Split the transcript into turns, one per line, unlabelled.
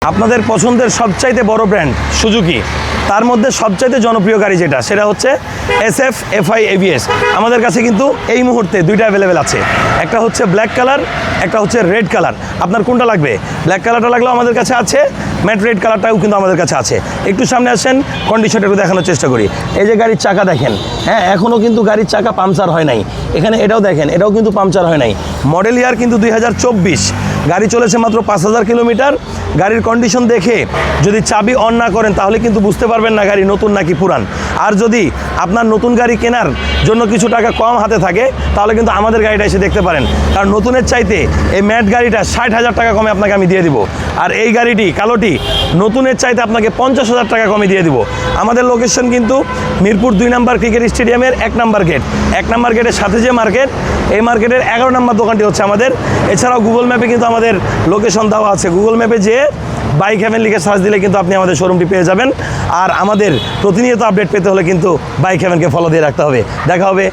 আপনাদের পছন্দের সবচাইতে বড় ব্র্যান্ড সুজুকি, তার মধ্যে সবচাইতে জনপ্রিয় গাড়ি যেটা সেটা হচ্ছে SF FI ABS। আমাদের কাছে কিন্তু এই মুহূর্তে দুইটা অ্যাভেলেবেল আছে, একটা হচ্ছে ব্ল্যাক কালার, একটা হচ্ছে রেড কালার। আপনার কোনটা লাগবে? ব্ল্যাক কালারটা লাগলেও আমাদের কাছে আছে, ম্যাট রেড কালারটাও কিন্তু আমাদের কাছে আছে। একটু সামনে আসেন, কন্ডিশনটা একটু দেখানোর চেষ্টা করি। এই যে গাড়ির চাকা দেখেন, হ্যাঁ এখনও কিন্তু গাড়ির চাকা পাংচার হয় নাই। এখানে এটাও দেখেন, এটাও কিন্তু পাংচার হয় নাই। মডেল ইয়ার কিন্তু 2024, গাড়ি চলেছে মাত্র 5000 কিলোমিটার। গাড়ির কন্ডিশন দেখে যদি চাবি অন না করেন তাহলে কিন্তু বুঝতে পারবেন না গাড়ি নতুন নাকি পুরান। আর যদি আপনার নতুন গাড়ি কেনার জন্য কিছু টাকা কম হাতে থাকে তাহলে কিন্তু আমাদের গাড়িটা এসে দেখতে পারেন, কারণ নতুনের চাইতে এই ম্যাট গাড়িটা 60,000 টাকা কমে আপনাকে আমি দিয়ে দিব। আর এই গাড়িটি কালোটি নতুনের চাইতে আপনাকে 50,000 টাকা কমে দিয়ে দিব। আমাদের লোকেশন কিন্তু মিরপুর 2 নম্বর ক্রিকেট স্টেডিয়ামের 1 নম্বর গেট। 1 নম্বর গেটের সাথে যে মার্কেট, এই মার্কেটের 11 নম্বর দোকানটি হচ্ছে আমাদের। এছাড়াও গুগল ম্যাপে কিন্তু আমাদের লোকেশন দেওয়া আছে, গুগল ম্যাপে যে বাইক হেভেন লিখে সার্চ দিলে কিন্তু আপনি আমাদের শোরুমটি পেয়ে যাবেন। আর আমাদের প্রতিনিয়ত আপডেট পেতে হলে কিন্তু বাইক হেভেনকে ফলো দিয়ে রাখতে হবে। দেখা হবে।